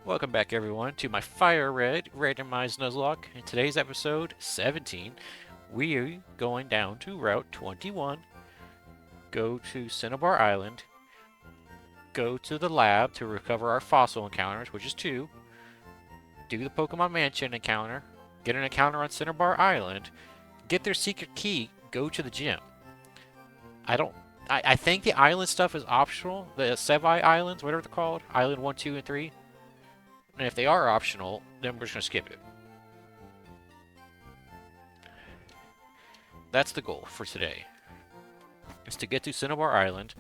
Welcome back, everyone, to my Fire Red Randomized Nuzlocke. In today's episode 17, we're going down to Route 21, go to Cinnabar Island, go to the lab to recover our fossil encounters, which is 2, do the Pokemon Mansion encounter, get an encounter on Cinnabar Island, get their secret key, go to the gym. I think the island stuff is optional, the Sevi Islands, whatever they're called, Island 1, 2, and 3. And if they are optional, then we're just going to skip it. That's the goal for today. Is to get to Cinnabar Island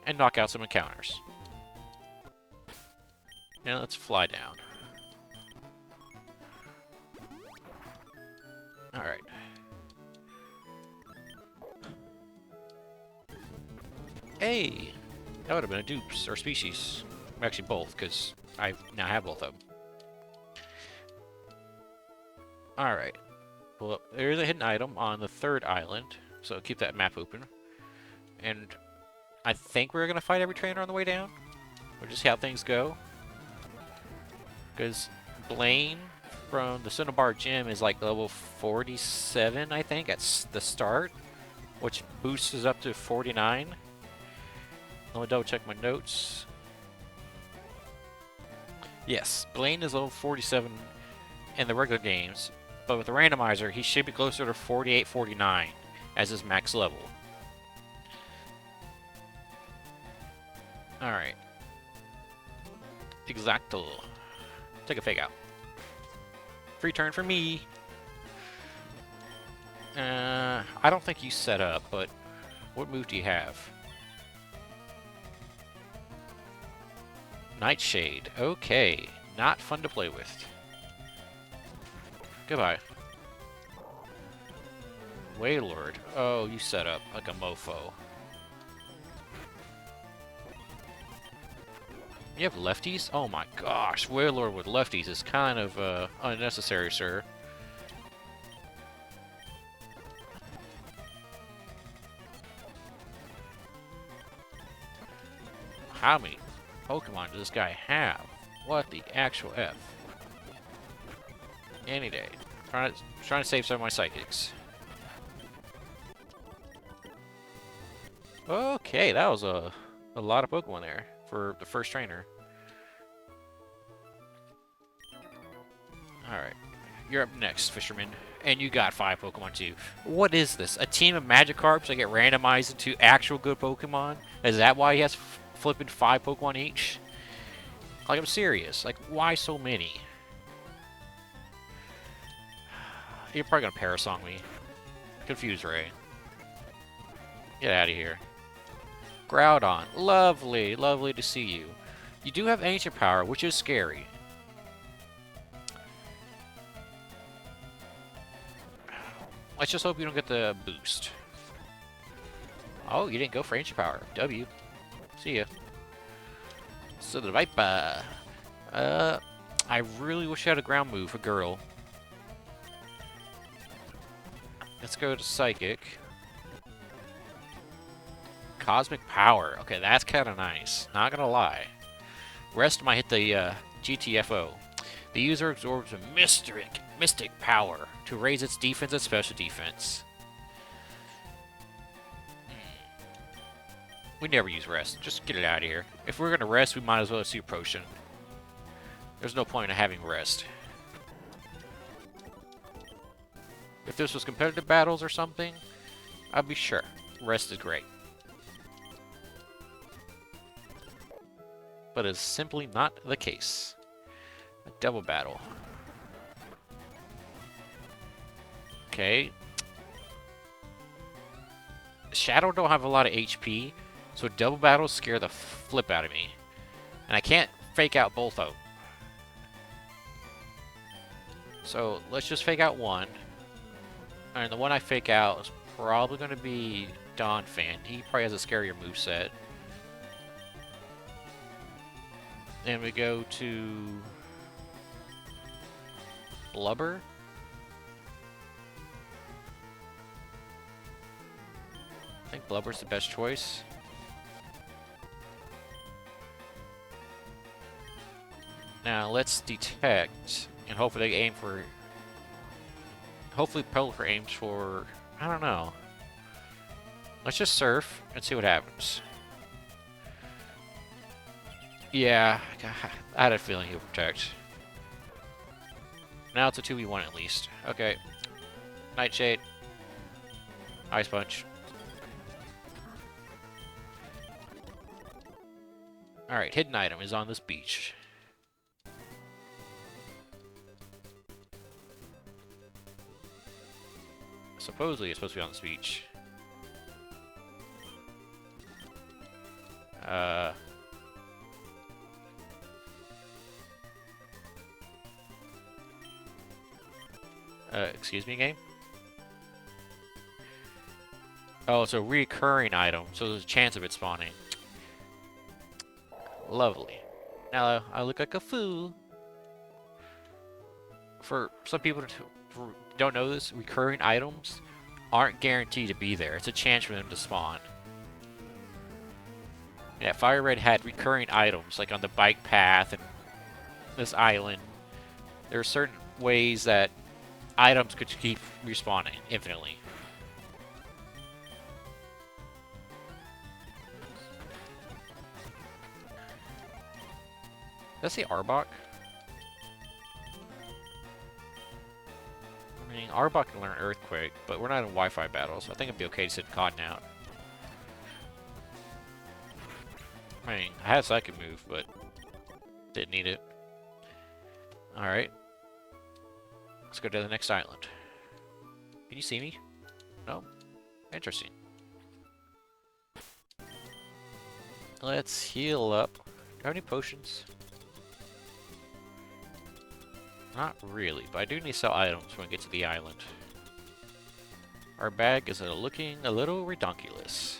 and knock out some encounters. Now let's fly down. Alright. Hey! That would have been a Dupes, or species. Actually both, because I now have both of them. Alright. Well, there's a hidden item on the 3rd island, so keep that map open. And I think we're going to fight every trainer on the way down. Or just see how things go. Because Blaine from the Cinnabar Gym is like level 47, I think, at the start. Which boosts us up to 49. Let me double check my notes. Yes, Blaine is level 47 in the regular games, but with the randomizer, he should be closer to 48, 49 as his max level. Alright. Exacto. Take a fake out. Free turn for me. I don't think you set up, but what move do you have? Nightshade. Okay. Not fun to play with. Goodbye. Wailord. Oh, you set up like a mofo. You have lefties? Oh my gosh. Wailord with lefties is kind of unnecessary, sir. How many Pokemon does this guy have? What the actual F? Any day. Trying to save some of my psychics. Okay, that was a lot of Pokemon there for the first trainer. Alright. You're up next, Fisherman. And you got 5 Pokemon too. What is this? A team of Magikarps that get randomized into actual good Pokemon? Is that why he has flipping 5 Pokemon each? Like, I'm serious. Like, why so many? You're probably gonna Parasong me. Confuse Ray. Get out of here. Groudon. Lovely. Lovely to see you. You do have Ancient Power, which is scary. Let's just hope you don't get the boost. Oh, you didn't go for Ancient Power. W. See ya. So the Viper. I really wish I had a ground move for girl. Let's go to Psychic. Cosmic Power. Okay, that's kind of nice. Not gonna lie. Rest might hit the GTFO. The user absorbs a mystic power to raise its defense and special defense. We never use rest. Just get it out of here. If we're gonna rest, we might as well use a potion. There's no point in having rest. If this was competitive battles or something, I'd be sure. Rest is great. But it's simply not the case. A double battle. Okay. Shadow don't have a lot of HP, so double battles scare the flip out of me. And I can't fake out both of them. So let's just fake out one. And the one I fake out is probably going to be Donphan. He probably has a scarier moveset. Then we go to Blubber. I think Blubber's the best choice. Now let's detect, and hopefully they aim for. Hopefully Pelipper aims for. I don't know. Let's just surf and see what happens. Yeah, I had a feeling he'll protect. Now it's a 2v1 at least. Okay. Nightshade. Ice Punch. Alright, hidden item is on this beach. Supposedly it's supposed to be on this beach. Excuse me, game? Oh, it's a recurring item, so there's a chance of it spawning. Lovely. Now, I look like a fool. For some people who don't know this, recurring items aren't guaranteed to be there. It's a chance for them to spawn. Yeah, Fire Red had recurring items, like on the bike path and this island. There are certain ways that items could keep respawning infinitely. Let's say Arbok. I mean, Arbok can learn Earthquake, but we're not in Wi-Fi battles, so I think it'd be okay to sit Cotton out. I mean, I had Psychic move, but didn't need it. Alright. Let's go to the next island. Can you see me? No? Interesting. Let's heal up. Do I have any potions? Not really, but I do need to sell items when we get to the island. Our bag is looking a little redonkulous.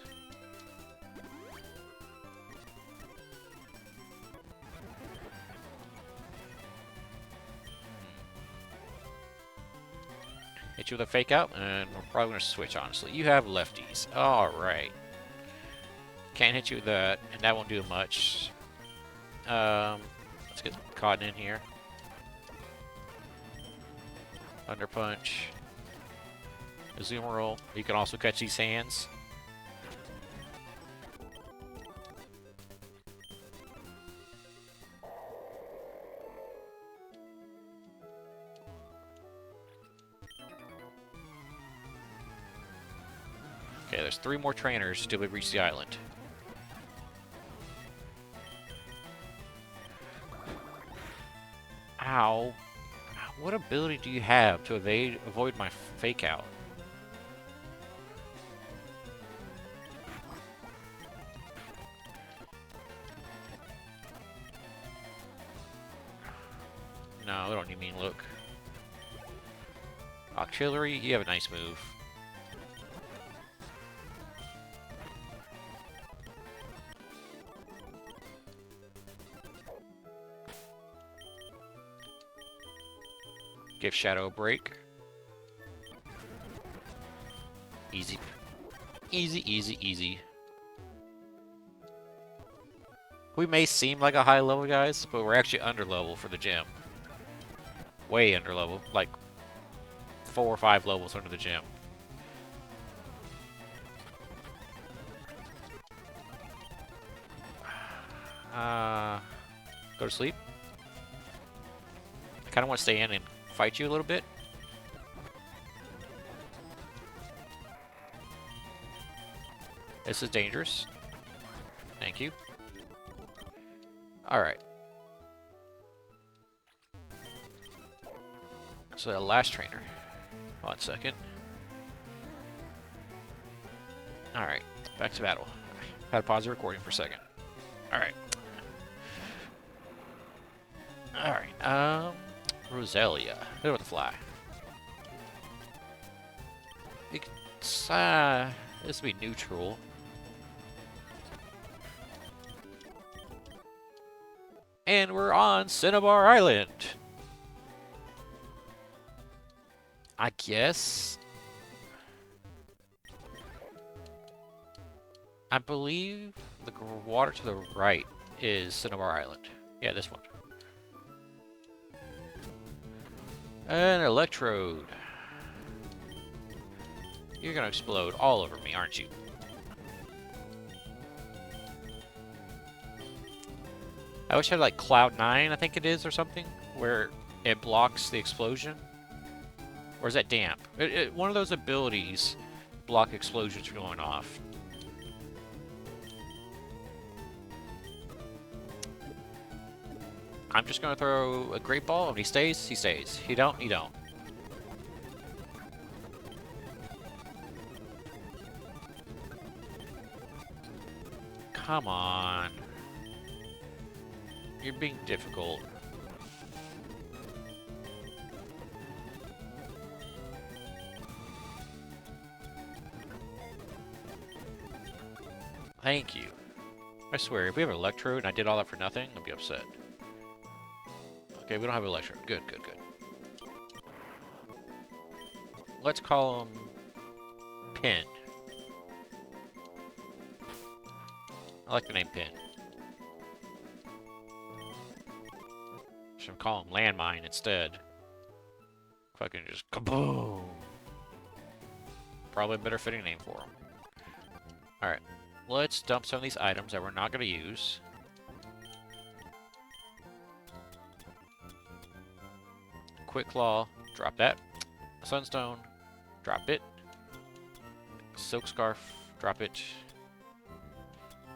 Hit you with a fake out, and we're probably going to switch, honestly. You have lefties. Alright. Can't hit you with that, and that won't do much. Let's get Cotton in here. Thunder Punch. Azumarill. You can also catch these hands. Okay, there's 3 more trainers till we reach the island. Ow. What ability do you have to avoid my fake out? No, I don't need mean look. Auxiliary, you have a nice move. Give Shadow a break. Easy. Easy, easy, easy. We may seem like a high level, guys, but we're actually under level for the gym. Way under level. Like 4 or 5 levels under the gym. Go to sleep. I kind of want to stay in and fight you a little bit. This is dangerous. Thank you. Alright. So the last trainer. 1 second. Alright, back to battle. Had to pause the recording for a second. Alright. Alright, Roselia. Hit it with the fly. It's, this will be neutral. And we're on Cinnabar Island. I guess. I believe the water to the right is Cinnabar Island. Yeah, this one. An electrode. You're gonna explode all over me, aren't you? I wish I had like Cloud 9, I think it is, or something, where it blocks the explosion. Or is that damp? One of those abilities block explosions from going off. I'm just gonna throw a great ball, and he stays, he stays. He don't, he don't. Come on. You're being difficult. Thank you. I swear, if we have an electrode and I did all that for nothing, I'd be upset. Okay, we don't have an electrode. Good, good, good. Let's call him Pin. I like the name Pin. Should call him Landmine instead. Fucking just kaboom! Probably a better fitting name for him. Alright, let's dump some of these items that we're not going to use. Quick Claw, drop that. Sunstone, drop it. Silk Scarf, drop it.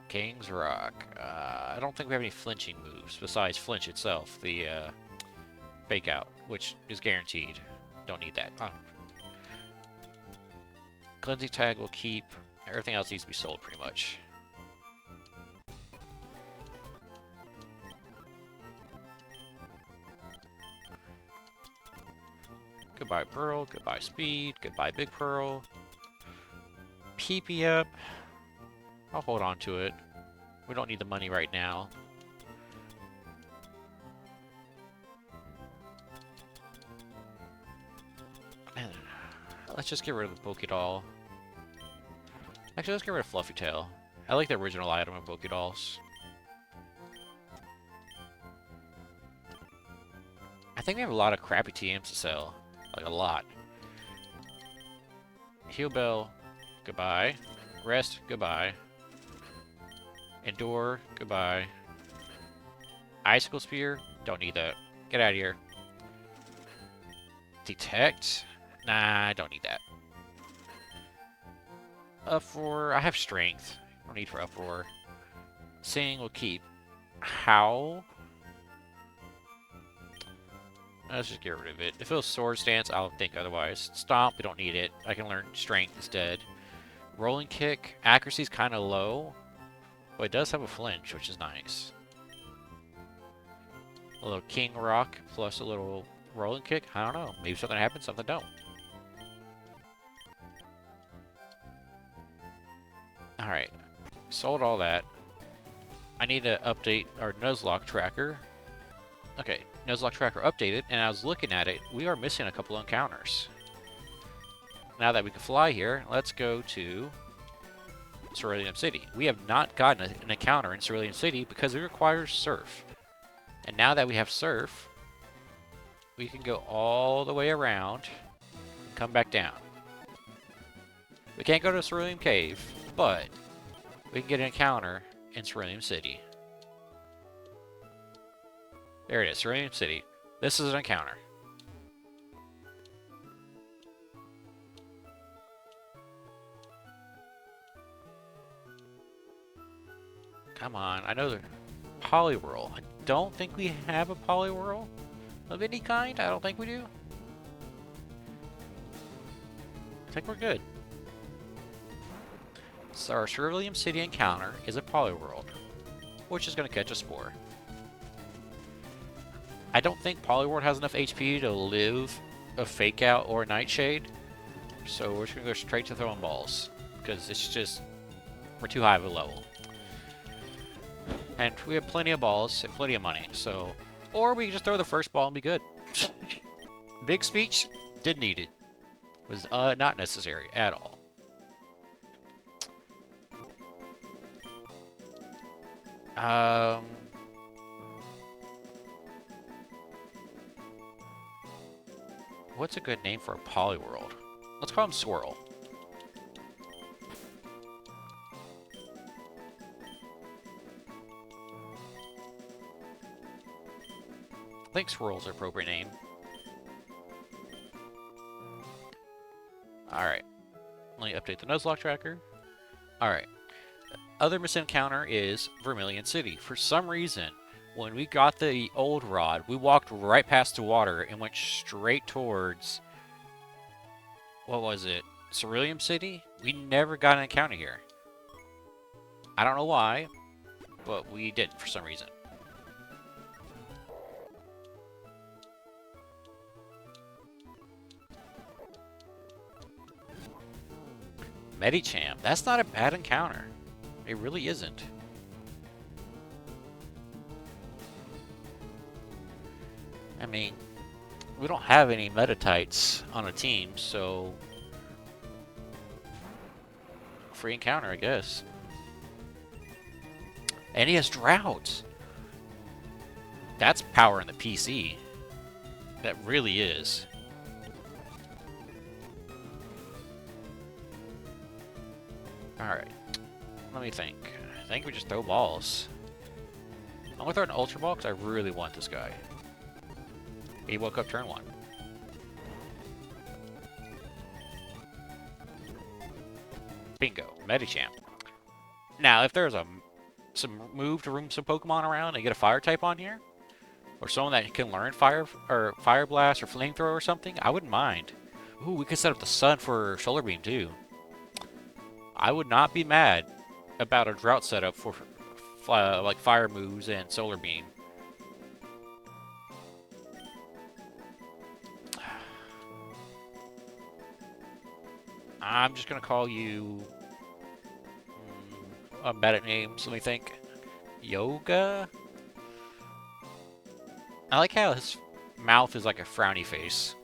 King's Rock. I don't think we have any flinching moves besides flinch itself. The fake out, which is guaranteed. Don't need that. Cleansing Tag will keep. Everything else needs to be sold pretty much. Goodbye Pearl, goodbye Speed, goodbye Big Pearl. PP up. I'll hold on to it. We don't need the money right now. Let's just get rid of the Pokédoll. Actually, let's get rid of Fluffy Tail. I like the original item of Pokédolls. I think we have a lot of crappy TMs to sell. Like, a lot. Heal Bell, goodbye. Rest, goodbye. Endure, goodbye. Icicle Spear, don't need that. Get out of here. Detect, nah, I don't need that. Uproar, I have Strength. No need for Uproar. Sing will keep. Howl? Let's just get rid of it. If it was Sword Stance, I'll think otherwise. Stomp, we don't need it. I can learn Strength instead. Rolling Kick, accuracy's kind of low. But it does have a flinch, which is nice. A little King Rock plus a little Rolling Kick. I don't know. Maybe something happens, something don't. Alright. Sold all that. I need to update our Nuzlocke tracker. Okay, Nuzlocke tracker updated, and I was looking at it. We are missing a couple encounters. Now that we can fly here, let's go to Cerulean City. We have not gotten an encounter in Cerulean City because it requires Surf. And now that we have Surf, we can go all the way around and come back down. We can't go to Cerulean Cave, but we can get an encounter in Cerulean City. There it is, Cerulean City. This is an encounter. Come on, I know the Poliwhirl. I don't think we have a Poliwhirl of any kind. I don't think we do. I think we're good. So our Cerulean City encounter is a Poliwhirl, which is going to catch a Spore. I don't think Poliwhirl has enough HP to live a Fake Out or a Nightshade, so we're just going to go straight to throwing balls, because it's just, we're too high of a level. And we have plenty of balls and plenty of money, so... Or we can just throw the first ball and be good. Big speech? Didn't need it. Was not necessary at all. What's a good name for a Polyworld? Let's call him Swirl. I think Swirl's the appropriate name. Alright. Let me update the Nuzlocke tracker. Alright. Other missing encounter is Vermilion City. For some reason, when we got the old rod, we walked right past the water and went straight towards... What was it? Cerulean City? We never got an encounter here. I don't know why, but we didn't for some reason. Medicham. That's not a bad encounter. It really isn't. I mean, we don't have any Metatites on a team, so... Free encounter, I guess. And he has Drought. That's power in the PC. That really is. Alright. Let me think. I think we just throw balls. I'm gonna throw an Ultra Ball because I really want this guy. He woke up turn 1. Bingo. Medicham. Now, if there's some move to room some Pokemon around and get a fire type on here, or someone that can learn fire or Fire Blast or Flamethrower or something, I wouldn't mind. Ooh, we could set up the Sun for Solar Beam too. I would not be mad about a Drought setup for like Fire moves and Solar Beam. I'm just gonna call you... I'm bad at names, let me think. Yoga? I like how his mouth is like a frowny face.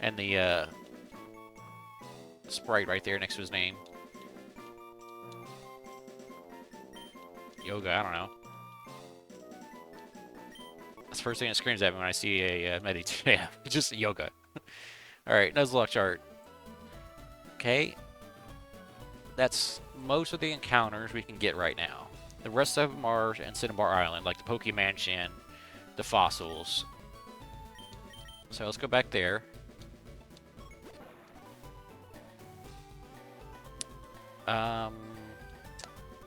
And the sprite right there next to his name. Yoga, I don't know. That's the first thing that screams at me when I see a yeah, just Yoga. Alright, Nuzlocke chart. Okay. That's most of the encounters we can get right now. The rest of them are in Cinnabar Island, like the Pokemansion, the fossils. So let's go back there. I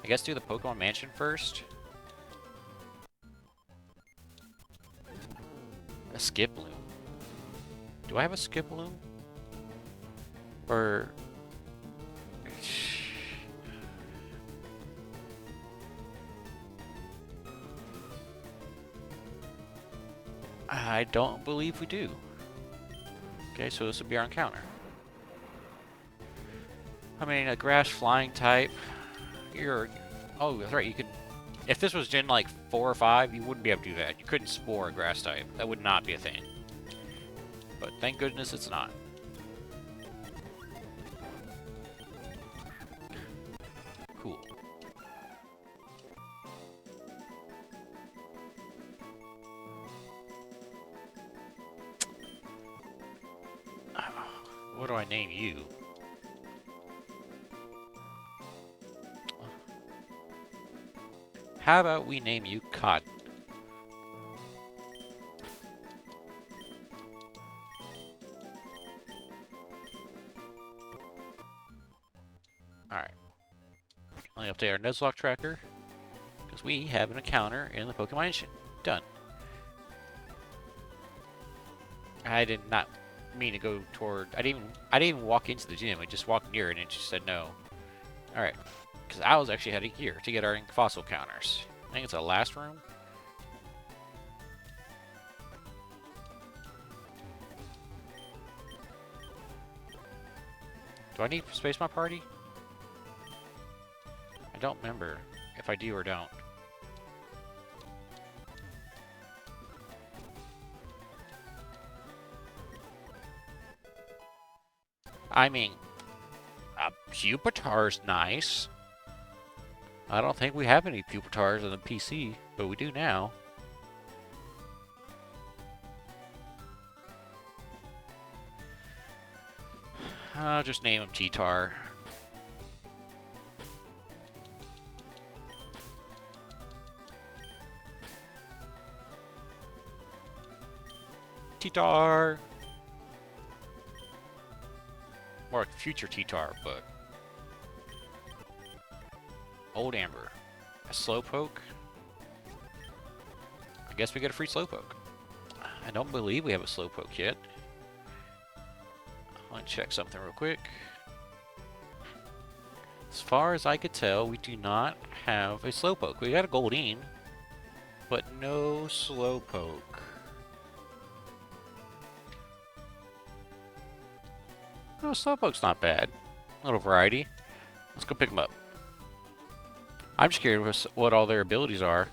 guess do the Pokemon Mansion first. A Skiploom. Do I have a Skiploom? Or... I don't believe we do. Okay, so this would be our encounter. I mean, a grass flying type. Oh, that's right. You could. If this was Gen like 4 or 5, you wouldn't be able to do that. You couldn't spore a grass type. That would not be a thing. But thank goodness it's not. Cool. What do I name you? How about we name you Cotton? Alright. Let me update our Nuzlocke tracker. Because we have an encounter in the Pokemon Mansion. Done. I did not mean to go toward... I didn't even walk into the gym. I just walked near it and it just said no. Alright. Because I was actually heading here to get our fossil counters. I think it's the last room. Do I need to space my party? I don't remember if I do or don't. I mean, Pupitar's nice. I don't think we have any Pupitars on the PC, but we do now. I'll just name him T-Tar. T-Tar! More like future T-Tar, but... Old Amber. A Slowpoke? I guess we get a free Slowpoke. I don't believe we have a Slowpoke yet. Let me check something real quick. As far as I could tell, we do not have a Slowpoke. We got a Goldeen, but no Slowpoke. No, Slowpoke's not bad. A little variety. Let's go pick them up. I'm just curious what all their abilities are.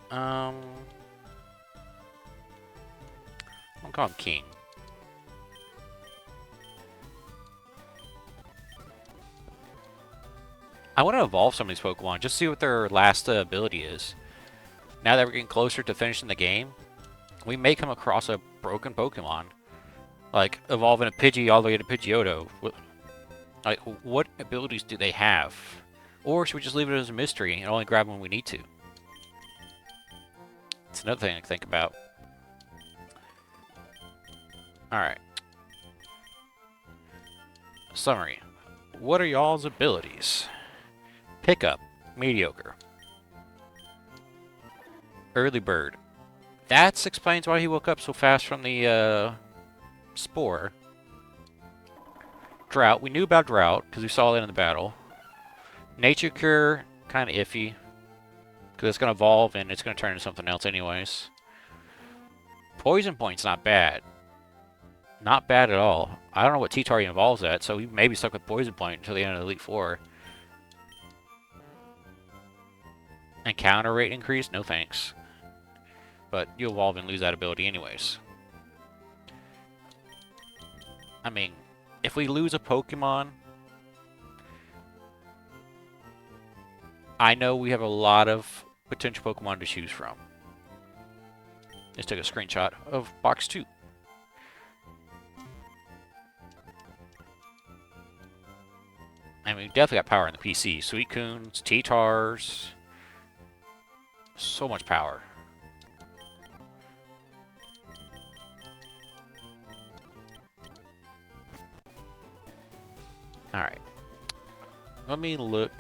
I'm gonna call him King. I want to evolve some of these Pokemon, just see what their last ability is. Now that we're getting closer to finishing the game, we may come across a broken Pokemon. Like, evolving a Pidgey all the way to Pidgeotto. Like, what abilities do they have? Or should we just leave it as a mystery and only grab them when we need to? It's another thing to think about. Alright. Summary. What are y'all's abilities? Pickup. Mediocre. Early Bird. That explains why he woke up so fast from the, Spore. Drought. We knew about Drought, because we saw it in the battle. Nature Cure. Kind of iffy. Because it's going to evolve, and it's going to turn into something else anyways. Poison Point's not bad. Not bad at all. I don't know what T-Tar evolves at, so we may be stuck with Poison Point until the end of Elite Four. Encounter rate increase? No thanks. But you evolve and lose that ability anyways. I mean, if we lose a Pokemon, I know we have a lot of potential Pokemon to choose from. Just took a screenshot of box 2. I mean, we definitely got power in the PC. Suicunes, T-Tars. So much power. Alright. Let me look.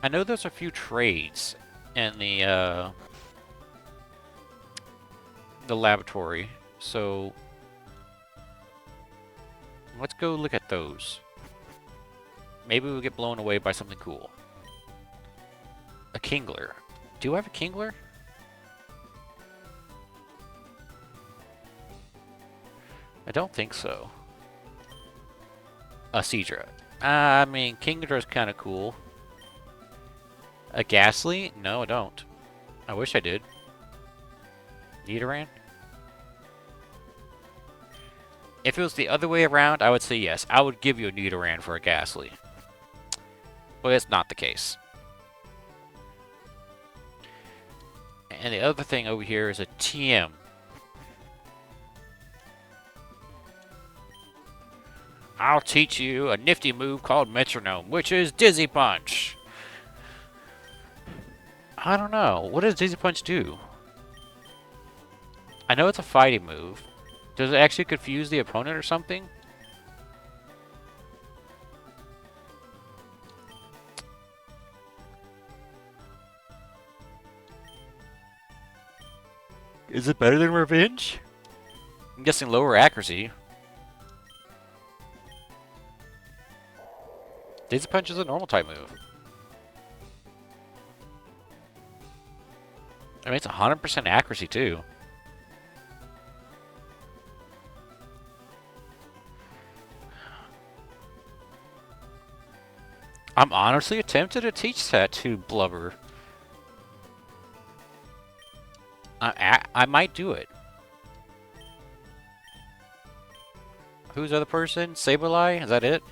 I know there's a few trades in the laboratory, so let's go look at those. Maybe we'll get blown away by something cool. A Kingler. Do I have a Kingler? I don't think so. A Seadra. I mean, Kingler is kind of cool. A Ghastly? No, I don't. I wish I did. Nidoran? If it was the other way around, I would say yes. I would give you a Nidoran for a Ghastly. But it's not the case. And the other thing over here is a TM. I'll teach you a nifty move called Metronome, which is Dizzy Punch. I don't know. What does Dizzy Punch do? I know it's a fighting move. Does it actually confuse the opponent or something? Is it better than Revenge? I'm guessing lower accuracy. Dizzy Punch is a normal type move. I mean, it's 100% accuracy too. I'm honestly tempted to teach that to Blubber. I might do it. Who's the other person? Sableye? Is that it?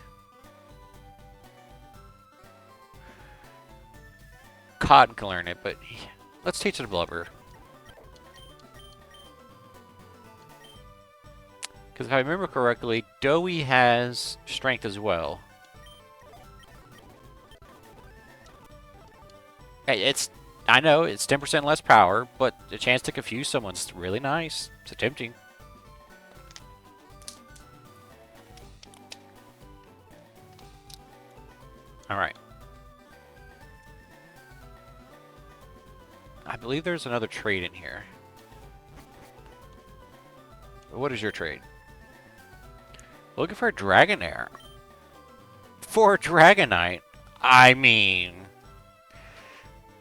Cotton can learn it, but let's teach it to Blubber. Because if I remember correctly, Doey has strength as well. Hey, I know, it's 10% less power, but the chance to confuse someone's really nice. It's tempting. Alright. I believe there's another trade in here. What is your trade? Looking for a Dragonair. For a Dragonite. I mean,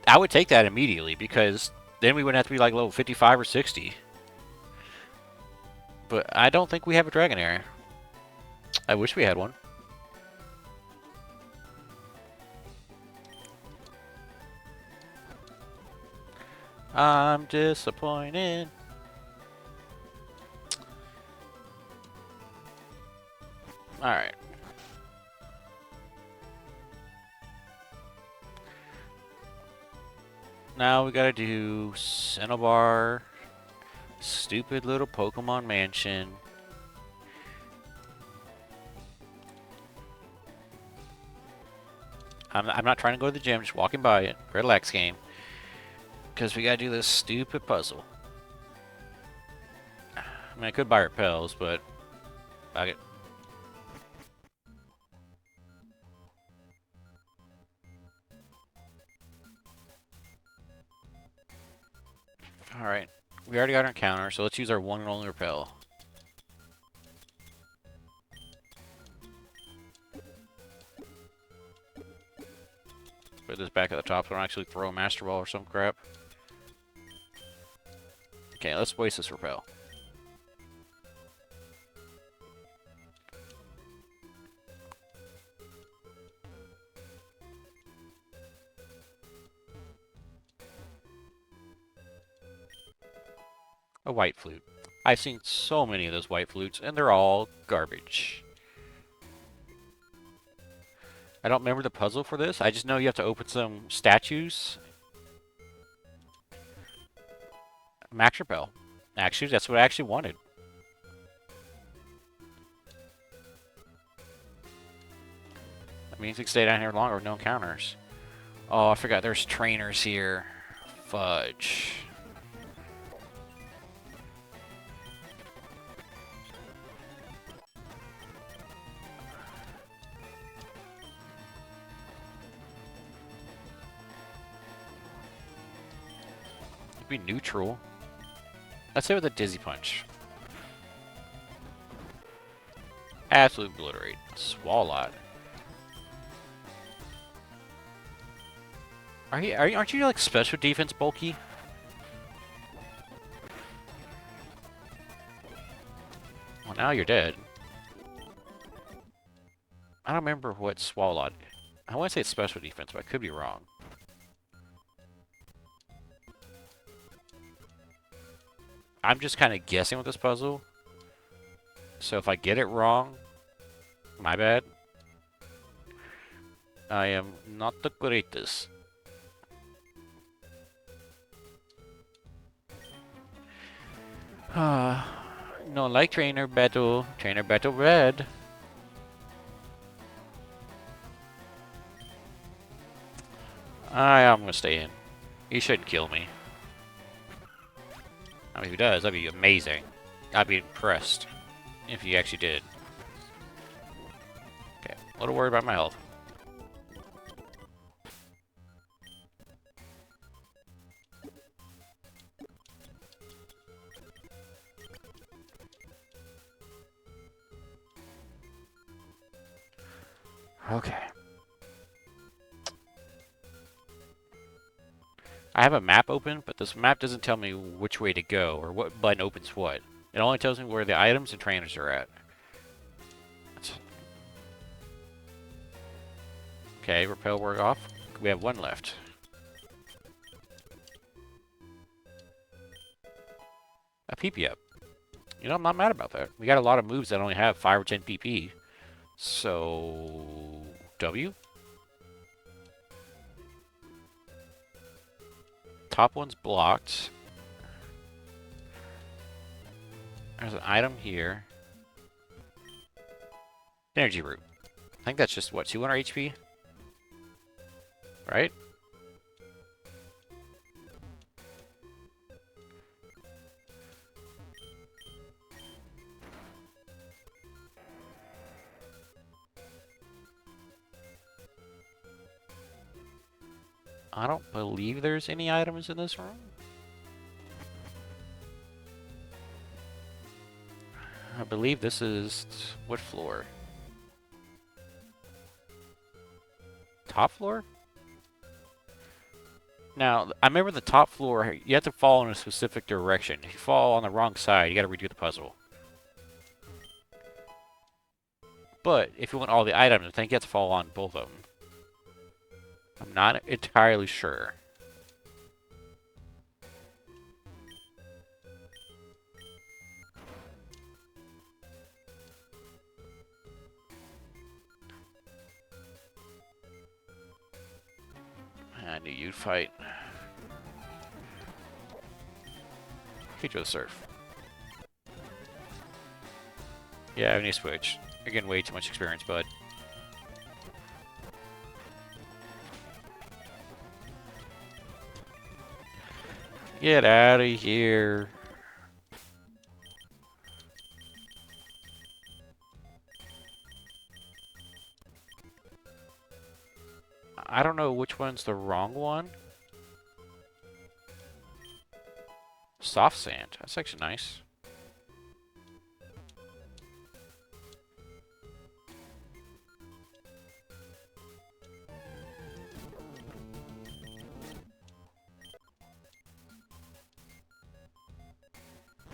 I would take that immediately because then we wouldn't have to be like level 55 or 60. But I don't think we have a Dragonair. I wish we had one. I'm disappointed. Alright. Now we gotta do Cinnabar, stupid little Pokemon Mansion. I'm not trying to go to the gym, just walking by it. Relax game. Because we gotta do this stupid puzzle. I mean, I could buy repels, but fuck it. Alright. We already got our encounter, so let's use our one and only repel. Put this back at the top so I don't actually throw a Master Ball or some crap. Okay, let's waste this repel. A white flute. I've seen so many of those white flutes, and they're all garbage. I don't remember the puzzle for this. I just know you have to open some statues. Max repel. Actually, that's what I actually wanted. That means we can stay down here longer with no encounters. Oh, I forgot there's trainers here. Fudge. Be neutral. Let's hit with a Dizzy Punch. Absolute obliterate. Swalot. Aren't you like special defense bulky? Well, now you're dead. I don't remember what Swalot. I want to say it's special defense, but I could be wrong. I'm just kind of guessing with this puzzle. So if I get it wrong, my bad. I am not the greatest. No, like Trainer Battle Red. I am gonna stay in. He shouldn't kill me. I mean, if he does, that'd be amazing. I'd be impressed if he actually did. Okay, a little worried about my health. Okay. I have a map open, but this map doesn't tell me which way to go or what button opens what. It only tells me where the items and trainers are at. Okay, repel work off. We have one left. A PP up. You know, I'm not mad about that. We got a lot of moves that only have 5 or 10 PP. So... W? top one's blocked. There's an item here. Energy root. I think that's just, what, 200 HP? Right? I don't believe there's any items in this room. I believe this is... what floor? Top floor? Now, I remember the top floor, you have to fall in a specific direction. If you fall on the wrong side, you gotta redo the puzzle. But, if you want all the items, I think you have to fall on both of them. I'm not entirely sure. I knew you'd fight. Feature the surf. Yeah, I need to switch. You're getting way too much experience, bud. Get out of here. I don't know which one's the wrong one. Soft sand. That's actually nice.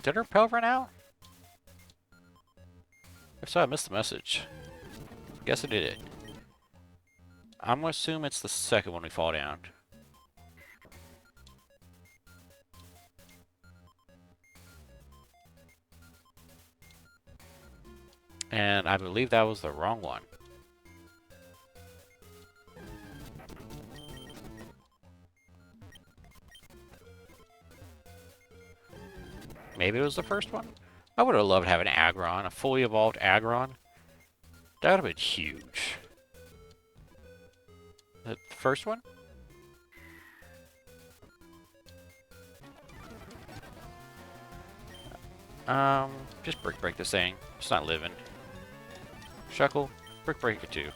Did her repel run out? If so, I missed the message. Guess I did it. I'm gonna assume it's the second one we fall down. And I believe that was the wrong one. Maybe it was the first one? I would have loved having an Aggron, a fully evolved Aggron. That would have been huge. The first one? Just break this thing. It's not living. Shuckle, break it too.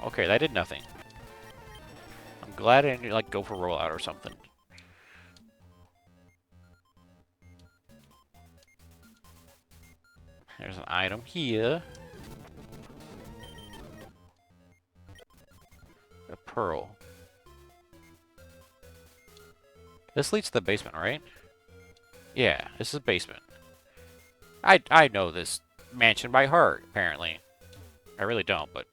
Okay, that did nothing. I'm glad I didn't, like, go for rollout or something. There's an item here. A pearl. This leads to the basement, right? Yeah, this is the basement. I know this mansion by heart, apparently. I really don't, but...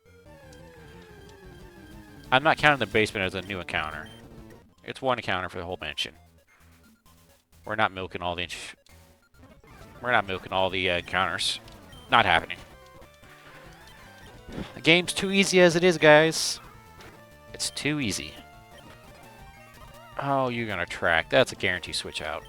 I'm not counting the basement as a new encounter. It's one encounter for the whole mansion. We're not milking all the... We're not milking all the encounters. Not happening. The game's too easy as it is, guys. It's too easy. Oh, you're gonna track. That's a guarantee switch out.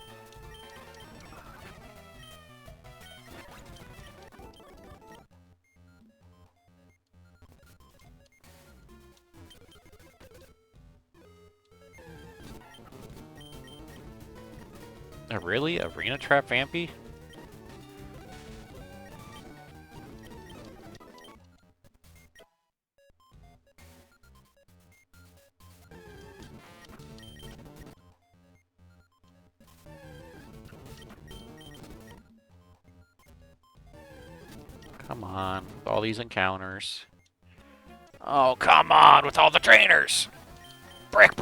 Really? Arena Trap Vampy? Come on, with all these encounters. Oh, come on, with all the trainers! Break!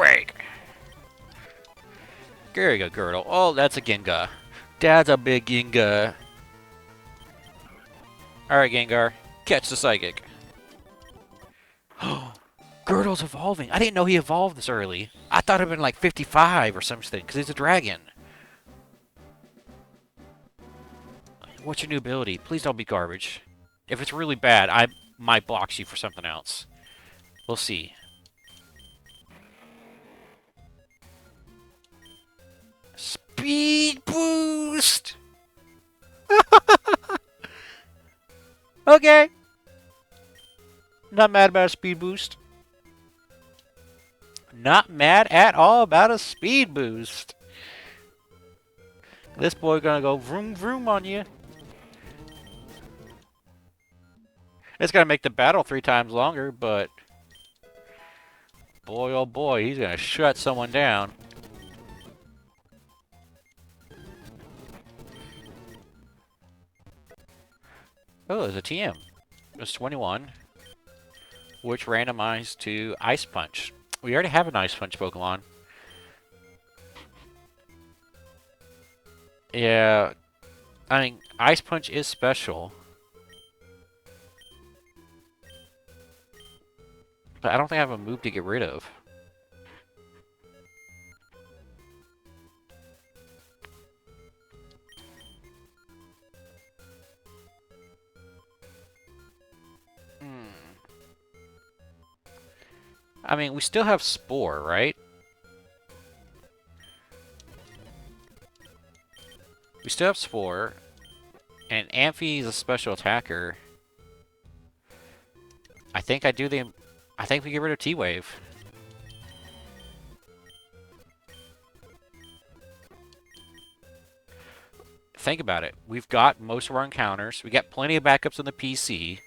There you go, Girdle. Oh, that's a Gengar. That's a big Gengar. Alright, Gengar. Catch the Psychic. Oh, Girdle's evolving. I didn't know he evolved this early. I thought it'd been like 55 or something, because he's a dragon. What's your new ability? Please don't be garbage. If it's really bad, I might block you for something else. We'll see. speed boost! Okay. Not mad about a speed boost. Not mad at all about a speed boost. This boy gonna go vroom vroom on you. It's gonna make the battle 3 times longer, but boy oh boy, he's gonna shut someone down. Oh, there's a TM. It's 21, which randomized to Ice Punch. We already have an Ice Punch Pokemon. Yeah, I mean, Ice Punch is special. But I don't think I have a move to get rid of. I mean, we still have Spore, right? We still have Spore. And Amphi is a special attacker. I think I think we get rid of T-Wave. Think about it. We've got most of our encounters. We got plenty of backups on the PC.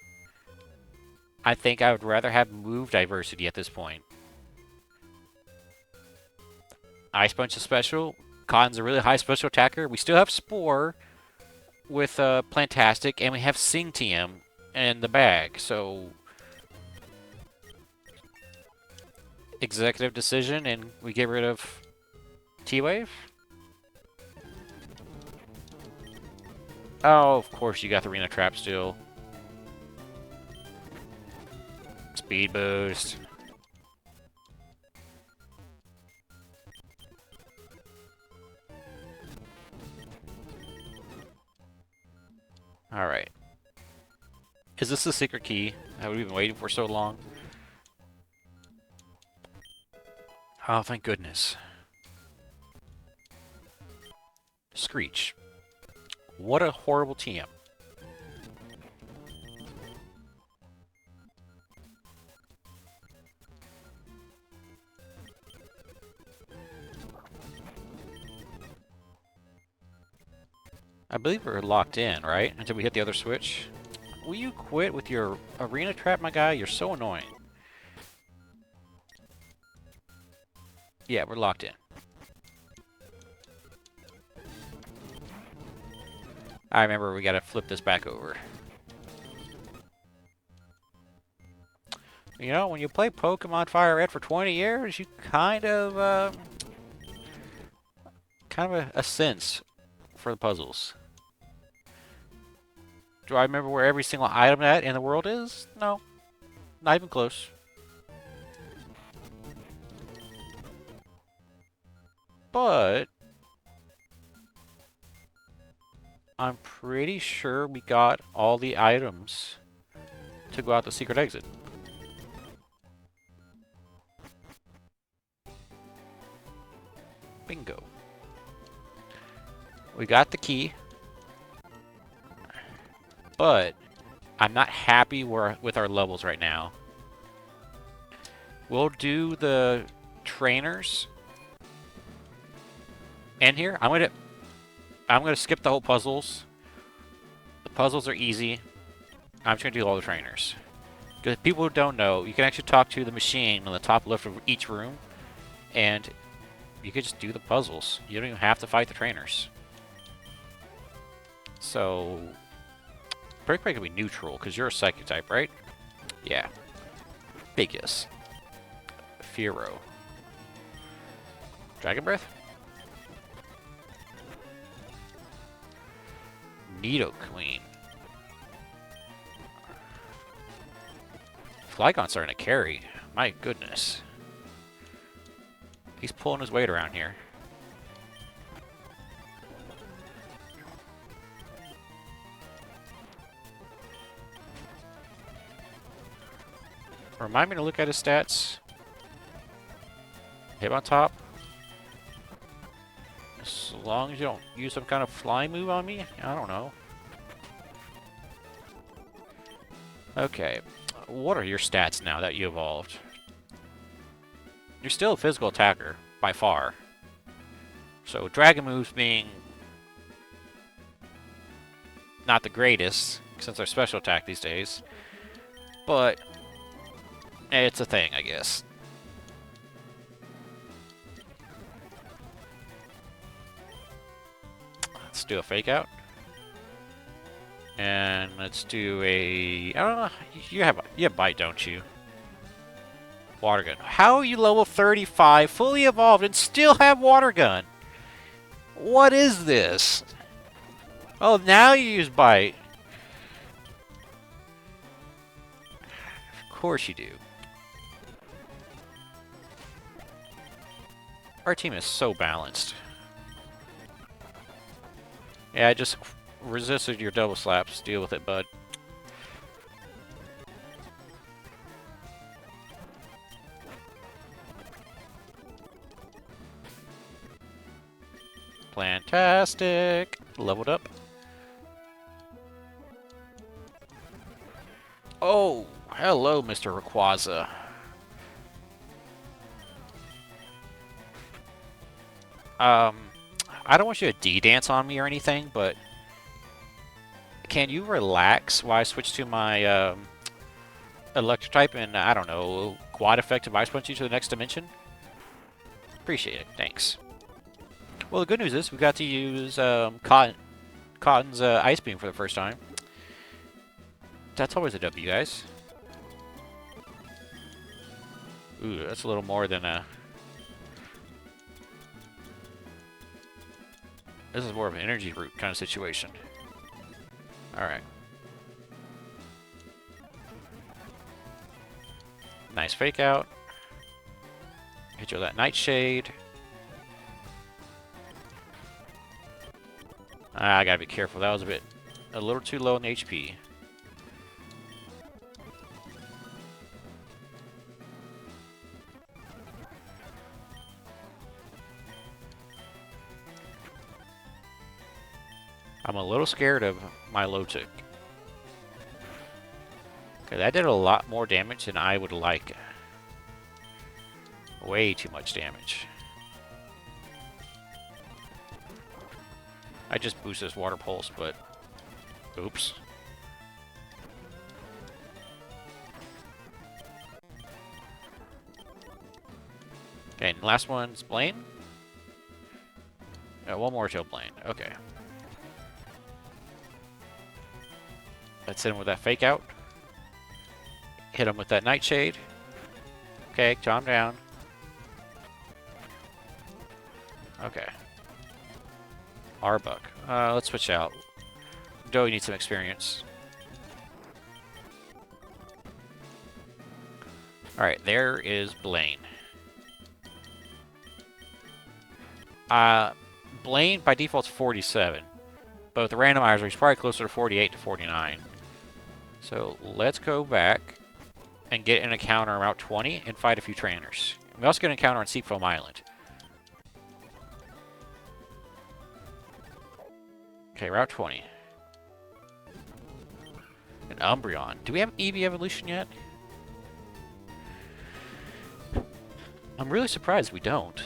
I think I would rather have move diversity at this point. Ice Punch is special. Cotton's a really high special attacker. We still have Spore with Plantastic, and we have Sing TM in the bag. So, executive decision, and we get rid of T-Wave. Oh, of course you got the Arena Trap still. Speed boost. Alright. Is this the secret key that we've been waiting for so long? Oh, thank goodness. Screech. What a horrible TM. I believe we're locked in, right? Until we hit the other switch. Will you quit with your Arena Trap, my guy? You're so annoying. Yeah, we're locked in. I remember we gotta flip this back over. You know, when you play Pokemon Fire Red for 20 years, you kind of a sense for the puzzles. Do I remember where every single item that in the world is? No. Not even close. But I'm pretty sure we got all the items to go out the secret exit. Bingo. We got the key. But I'm not happy with our levels right now. We'll do the trainers in here. I'm gonna skip the whole puzzles. The puzzles are easy. I'm just gonna do all the trainers. Because people who don't know, you can actually talk to the machine on the top left of each room, and you can just do the puzzles. You don't even have to fight the trainers. So, Brick Break can be neutral, because you're a Psychic type, right? Yeah. Big yes. Fearow. Dragon Breath? Nidoqueen. Flygon's starting to carry. My goodness. He's pulling his weight around here. Remind me to look at his stats. Hit on top. As long as you don't use some kind of fly move on me, I don't know. Okay, what are your stats now that you evolved? You're still a physical attacker, by far. So dragon moves being not the greatest, since they're special attack these days. But it's a thing, I guess. Let's do a fake out. And let's do a... I don't know. You have bite, don't you? Water gun. How are you level 35, fully evolved, and still have water gun? What is this? Oh, now you use bite. Of course you do. Our team is so balanced. Yeah, I just resisted your double slaps. Deal with it, bud. Fantastic. Leveled up. Oh, hello, Mr. Rayquaza. I don't want you to D-dance on me or anything, but can you relax while I switch to my electric type and, I don't know, quad effective ice punch you to the next dimension? Appreciate it. Thanks. Well, the good news is we got to use Cotton's Ice Beam for the first time. That's always a W, guys. Ooh, that's a little more than a... This is more of an energy root kind of situation. Alright. Nice fake out. Hit you with that Nightshade. I gotta be careful. That was a little too low in the HP. I'm a little scared of my low tick. Okay, that did a lot more damage than I would like. Way too much damage. I just boosted his water pulse, but... Oops. Okay, and last one's Blaine. One more till Blaine. Okay. Let's hit him with that fake out. Hit him with that Nightshade. Okay, calm down. Okay. Arbuck. Let's switch out. Doe needs some experience. Alright, there is Blaine. Blaine by default's 47. But with the randomizer, he's probably closer to 48 to 49. So let's go back and get an encounter on Route 20 and fight a few trainers. We also get an encounter on Seafoam Island. Okay, Route 20. An Umbreon. Do we have EV evolution yet? I'm really surprised we don't.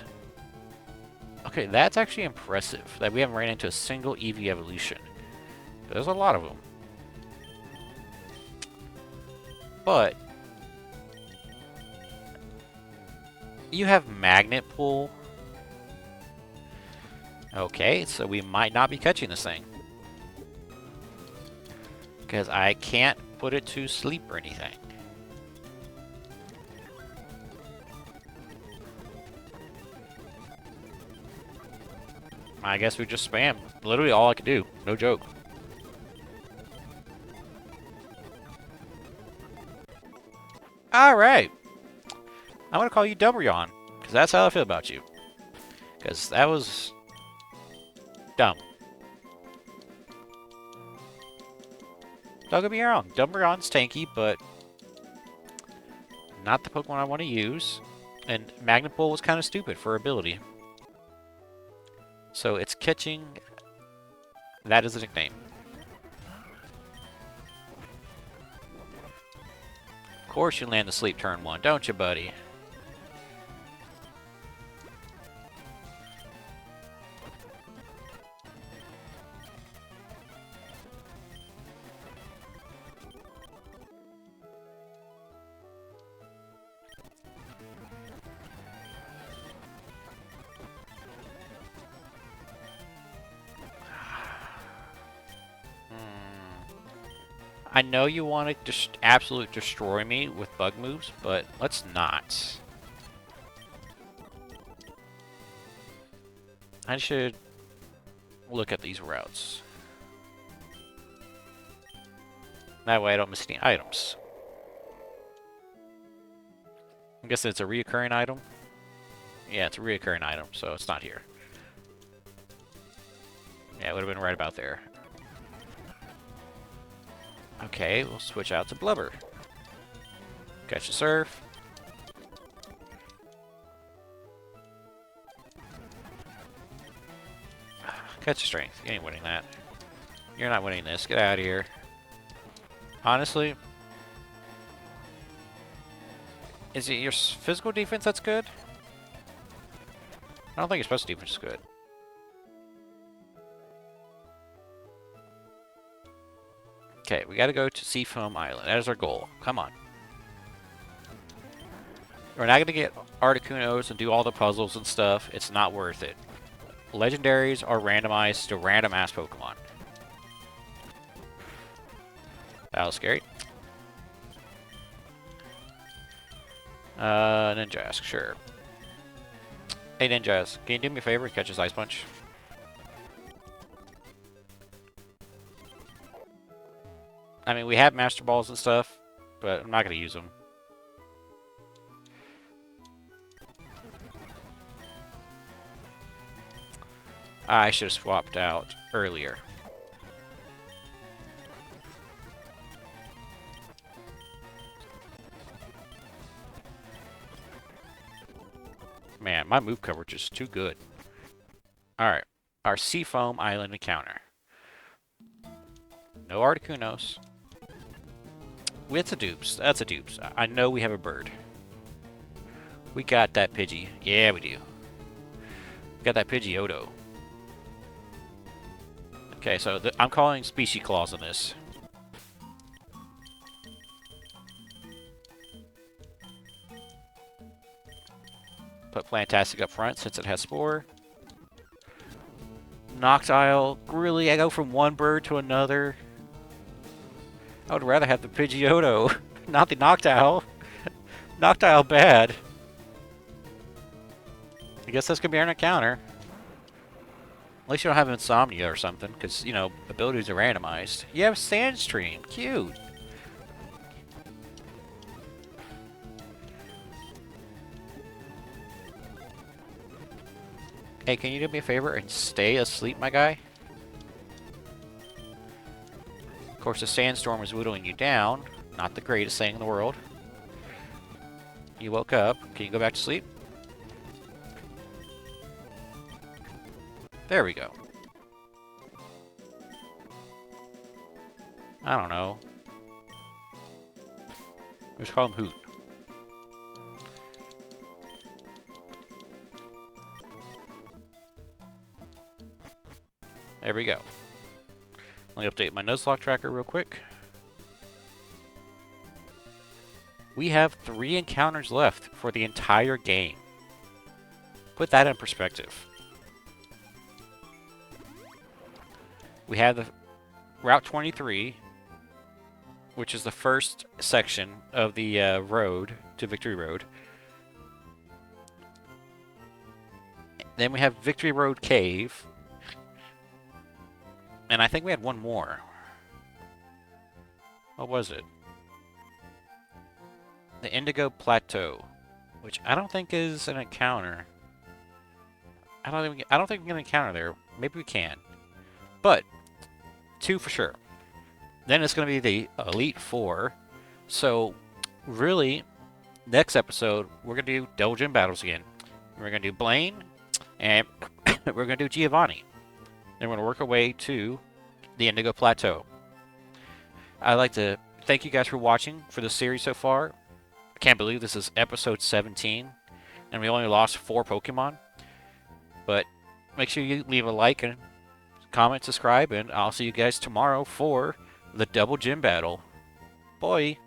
Okay, that's actually impressive that we haven't ran into a single EV evolution. There's a lot of them. But you have Magnet Pull. Okay, so we might not be catching this thing. Because I can't put it to sleep or anything. I guess we just spam. Literally all I could do. No joke. Alright. I'm going to call you Dumbreon. Because that's how I feel about you. Because that was... dumb. Don't get me wrong. Dumbreon's tanky, but... not the Pokemon I want to use. And Magnet Pull was kind of stupid for ability. So it's catching. That is the nickname. Of course you land the sleep turn 1, don't you, buddy? I know you want to just absolutely destroy me with bug moves, but let's not. I should look at these routes. That way I don't miss any items. I'm guessing it's a reoccurring item. Yeah, it's a reoccurring item, so it's not here. Yeah, it would have been right about there. Okay, we'll switch out to Blubber. Catch a surf. Catch a strength. You ain't winning that. You're not winning this. Get out of here. Honestly, is it your physical defense that's good? I don't think your special defense is good. Okay, we gotta go to Seafoam Island. That is our goal. Come on. We're not gonna get Articunos and do all the puzzles and stuff. It's not worth it. Legendaries are randomized to random-ass Pokemon. That was scary. Ninjask, sure. Hey, Ninjask, can you do me a favor and catch his Ice Punch? I mean, we have Master Balls and stuff, but I'm not going to use them. I should have swapped out earlier. Man, my move coverage is too good. Alright, our Seafoam Island encounter. No Articunos. It's a Dupes. That's a Dupes. I know we have a bird. We got that Pidgey. Yeah, we do. We got that Pidgeotto. Okay, so I'm calling Species Clause on this. Put Plantastic up front since it has Spore. Noctile. Really? I go from one bird to another? I would rather have the Pidgeotto, not the Noctile. Noctile bad. I guess that's gonna be our encounter. At least you don't have Insomnia or something, because, you know, abilities are randomized. You have Sandstream. Cute. Hey, can you do me a favor and stay asleep, my guy? Of course, the sandstorm is whittling you down. Not the greatest thing in the world. You woke up. Can you go back to sleep? There we go. I don't know. Let's call him Hoot. There we go. Let me update my Nuzlocke tracker real quick. We have 3 encounters left for the entire game. Put that in perspective. We have the Route 23, which is the first section of the road to Victory Road. Then we have Victory Road Cave. And I think we had one more. What was it? The Indigo Plateau, which I don't think is an encounter. I don't think we can encounter there. Maybe we can. But 2 for sure. Then it's going to be the Elite Four. So, really, next episode, we're going to do Double Gym battles again. We're going to do Blaine, and we're going to do Giovanni. And we're going to work our way to the Indigo Plateau. I'd like to thank you guys for watching for the series so far. I can't believe this is episode 17, and we only lost 4 Pokemon. But make sure you leave a like and comment, subscribe, and I'll see you guys tomorrow for the double gym battle. Bye!